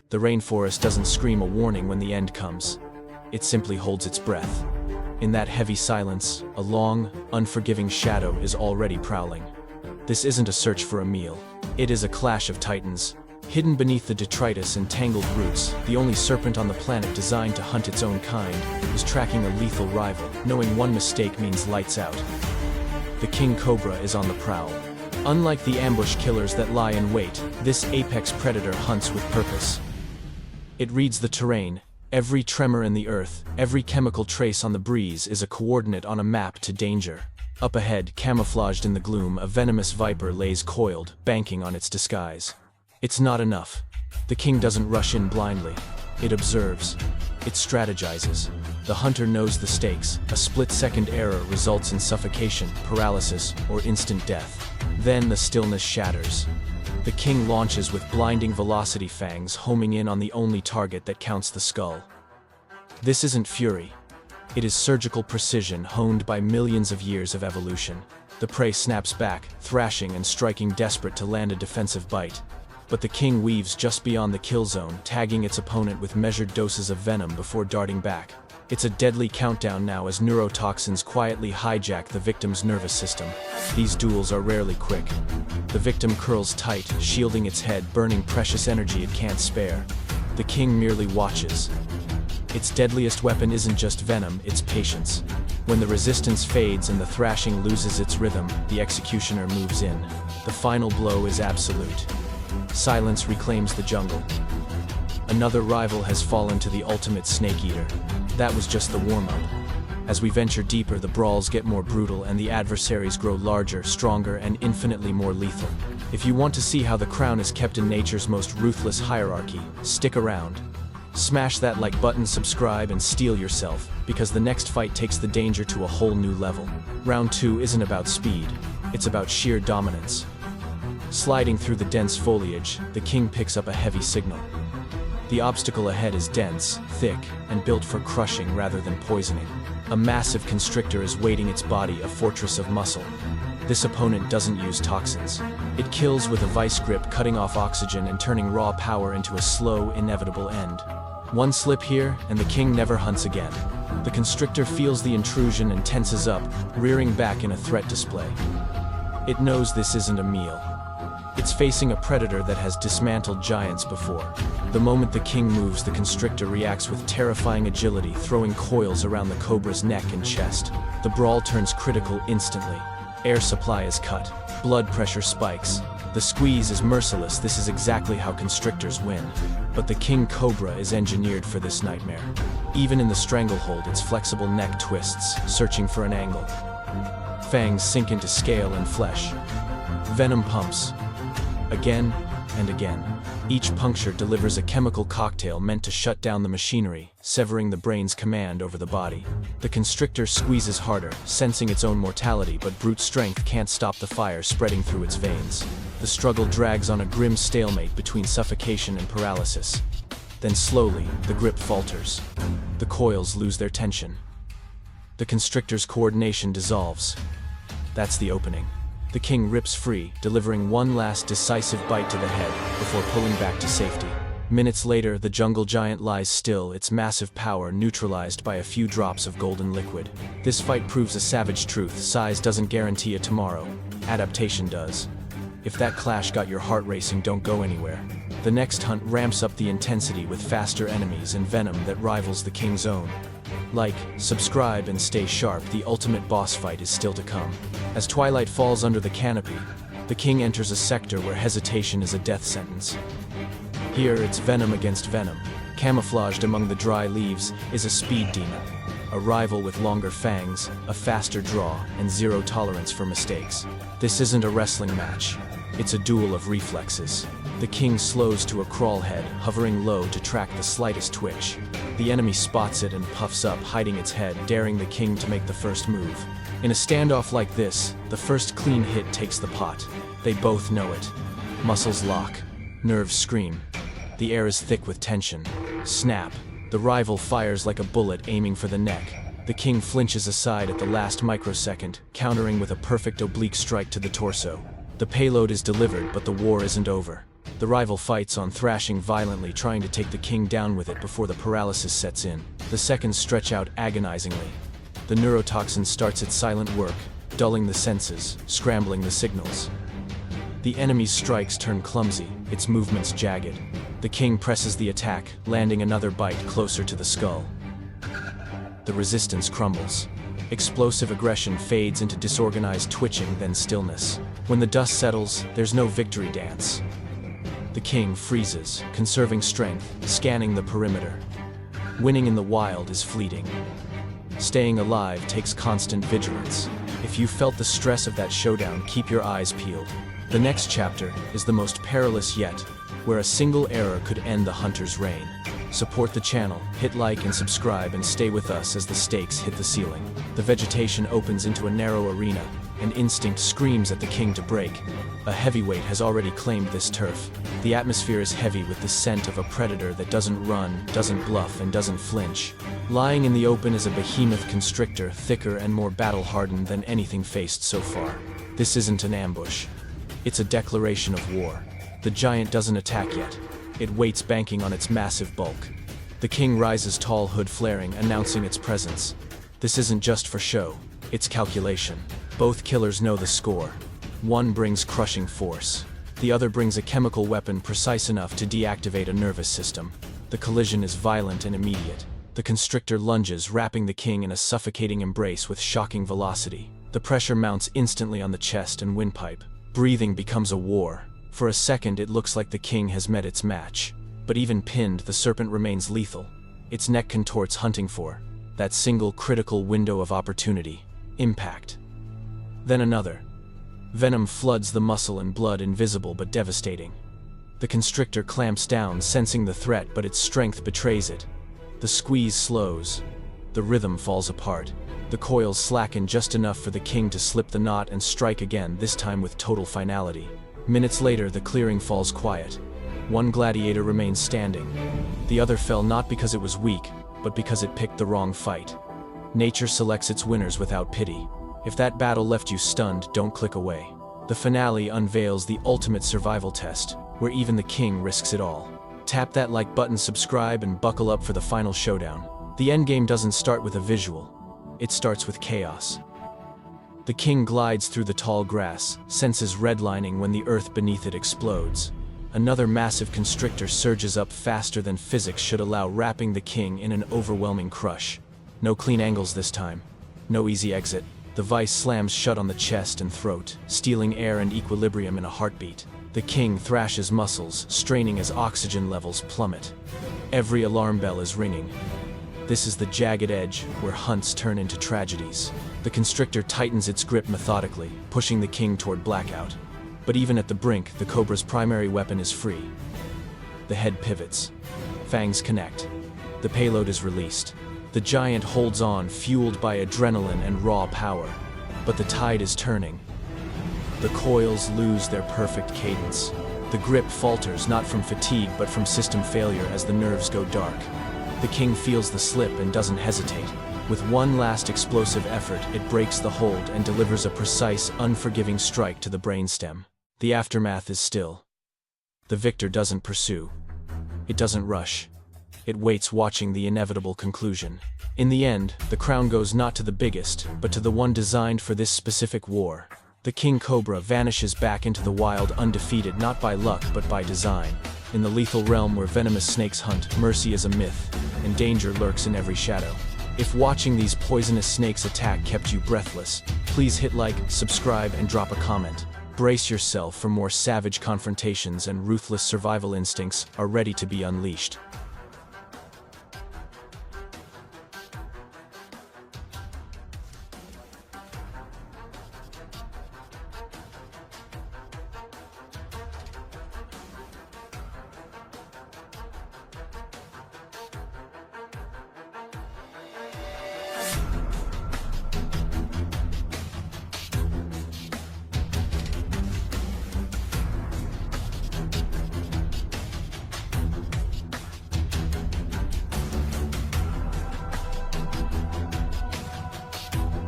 The rainforest doesn't scream a warning when the end comes. It simply holds its breath. In that heavy silence, a long, unforgiving shadow is already prowling. This isn't a search for a meal. It is a clash of titans. Hidden beneath the detritus and tangled roots, the only serpent on the planet designed to hunt its own kind is tracking a lethal rival, knowing one mistake means lights out. The king cobra is on the prowl. Unlike the ambush killers that lie in wait, this apex predator hunts with purpose. It reads the terrain. Every tremor in the earth, every chemical trace on the breeze is a coordinate on a map to danger. Up ahead, camouflaged in the gloom, a venomous viper lays coiled, banking on its disguise. It's not enough. The king doesn't rush in blindly. It observes. It strategizes. The hunter knows the stakes. A split-second error results in suffocation, paralysis, or instant death. Then the stillness shatters. The king launches with blinding velocity, fangs homing in on the only target that counts, the skull. This isn't fury. It is surgical precision honed by millions of years of evolution. The prey snaps back, thrashing and striking, desperate to land a defensive bite. But the king weaves just beyond the kill zone, tagging its opponent with measured doses of venom before darting back. It's a deadly countdown now as neurotoxins quietly hijack the victim's nervous system. These duels are rarely quick. The victim curls tight, shielding its head, burning precious energy it can't spare. The king merely watches. Its deadliest weapon isn't just venom, it's patience. When the resistance fades and the thrashing loses its rhythm, the executioner moves in. The final blow is absolute. Silence reclaims the jungle. Another rival has fallen to the ultimate snake eater. That was just the warm-up. As we venture deeper, the brawls get more brutal and the adversaries grow larger, stronger, and infinitely more lethal. If you want to see how the crown is kept in nature's most ruthless hierarchy, stick around. Smash that like button, subscribe, and steel yourself, because the next fight takes the danger to a whole new level. Round 2 isn't about speed, it's about sheer dominance. Sliding through the dense foliage, the king picks up a heavy signal. The obstacle ahead is dense, thick, and built for crushing rather than poisoning. A massive constrictor is weighting its body, a fortress of muscle. This opponent doesn't use toxins. It kills with a vice grip, cutting off oxygen and turning raw power into a slow, inevitable end. One slip here, and the king never hunts again. The constrictor feels the intrusion and tenses up, rearing back in a threat display. It knows this isn't a meal. It's facing a predator that has dismantled giants before. The moment the king moves, the constrictor reacts with terrifying agility, throwing coils around the cobra's neck and chest. The brawl turns critical instantly. Air supply is cut. Blood pressure spikes. The squeeze is merciless. This is exactly how constrictors win. But the king cobra is engineered for this nightmare. Even in the stranglehold, its flexible neck twists, searching for an angle. Fangs sink into scale and flesh. Venom pumps. Again and again. Each puncture delivers a chemical cocktail meant to shut down the machinery, severing the brain's command over the body. The constrictor squeezes harder, sensing its own mortality, but brute strength can't stop the fire spreading through its veins. The struggle drags on, a grim stalemate between suffocation and paralysis. Then slowly, the grip falters. The coils lose their tension. The constrictor's coordination dissolves. That's the opening. The king rips free, delivering one last decisive bite to the head before pulling back to safety. Minutes later, the jungle giant lies still, its massive power neutralized by a few drops of golden liquid. This fight proves a savage truth: size doesn't guarantee a tomorrow. Adaptation does. If that clash got your heart racing, don't go anywhere. The next hunt ramps up the intensity with faster enemies and venom that rivals the king's own. Like, subscribe, and stay sharp. The ultimate boss fight is still to come. As twilight falls under the canopy, the king enters a sector where hesitation is a death sentence. Here, it's venom against venom. Camouflaged among the dry leaves is a speed demon, a rival with longer fangs, a faster draw, and zero tolerance for mistakes. This isn't a wrestling match. It's a duel of reflexes. The king slows to a crawl head, hovering low to track the slightest twitch. The enemy spots it and puffs up, hiding its head, daring the king to make the first move. In a standoff like this, the first clean hit takes the pot. They both know it. Muscles lock. Nerves scream. The air is thick with tension. Snap. The rival fires like a bullet, aiming for the neck. The king flinches aside at the last microsecond, countering with a perfect oblique strike to the torso. The payload is delivered, but the war isn't over. The rival fights on, thrashing violently, trying to take the king down with it before the paralysis sets in. The seconds stretch out agonizingly. The neurotoxin starts its silent work, dulling the senses, scrambling the signals. The enemy's strikes turn clumsy, its movements jagged. The king presses the attack, landing another bite closer to the skull. The resistance crumbles. Explosive aggression fades into disorganized twitching, then stillness. When the dust settles, there's no victory dance. The king freezes, conserving strength, scanning the perimeter. Winning in the wild is fleeting. Staying alive takes constant vigilance. If you felt the stress of that showdown, keep your eyes peeled. The next chapter is the most perilous yet, where a single error could end the hunter's reign. Support the channel, hit like and subscribe, and stay with us as the stakes hit the ceiling. The vegetation opens into a narrow arena, and instinct screams at the king to break. A heavyweight has already claimed this turf. The atmosphere is heavy with the scent of a predator that doesn't run, doesn't bluff, and doesn't flinch. Lying in the open is a behemoth constrictor, thicker and more battle-hardened than anything faced so far. This isn't an ambush. It's a declaration of war. The giant doesn't attack yet. It waits, banking on its massive bulk. The king rises tall, hood flaring, announcing its presence. This isn't just for show, it's calculation. Both killers know the score. One brings crushing force. The other brings a chemical weapon precise enough to deactivate a nervous system. The collision is violent and immediate. The constrictor lunges, wrapping the king in a suffocating embrace with shocking velocity. The pressure mounts instantly on the chest and windpipe. Breathing becomes a war. For a second, it looks like the king has met its match. But even pinned, the serpent remains lethal. Its neck contorts, hunting for that single critical window of opportunity. Impact. Then another. Venom floods the muscle and blood, invisible but devastating. The constrictor clamps down, sensing the threat, but its strength betrays it. The squeeze slows. The rhythm falls apart. The coils slacken just enough for the king to slip the knot and strike again, this time with total finality. Minutes later, the clearing falls quiet. One gladiator remains standing. The other fell not because it was weak, but because it picked the wrong fight. Nature selects its winners without pity. If that battle left you stunned, don't click away. The finale unveils the ultimate survival test, where even the king risks it all. Tap that like button, subscribe, and buckle up for the final showdown. The endgame doesn't start with a visual. It starts with chaos. The king glides through the tall grass, senses redlining when the earth beneath it explodes. Another massive constrictor surges up faster than physics should allow, wrapping the king in an overwhelming crush. No clean angles this time. No easy exit. The vice slams shut on the chest and throat, stealing air and equilibrium in a heartbeat. The king thrashes muscles, straining as oxygen levels plummet. Every alarm bell is ringing. This is the jagged edge where hunts turn into tragedies. The constrictor tightens its grip methodically, pushing the king toward blackout. But even at the brink, the Cobra's primary weapon is free. The head pivots. Fangs connect. The payload is released. The giant holds on, fueled by adrenaline and raw power. But the tide is turning. The coils lose their perfect cadence. The grip falters, not from fatigue but from system failure, as the nerves go dark. The king feels the slip and doesn't hesitate. With one last explosive effort, it breaks the hold and delivers a precise, unforgiving strike to the brainstem. The aftermath is still. The victor doesn't pursue. It doesn't rush. It waits, watching the inevitable conclusion. In the end, the crown goes not to the biggest, but to the one designed for this specific war. The King Cobra vanishes back into the wild, undefeated, not by luck but by design. In the lethal realm where venomous snakes hunt, mercy is a myth, and danger lurks in every shadow. If watching these poisonous snakes attack kept you breathless, please hit like, subscribe, and drop a comment. Brace yourself for more savage confrontations, and ruthless survival instincts are ready to be unleashed.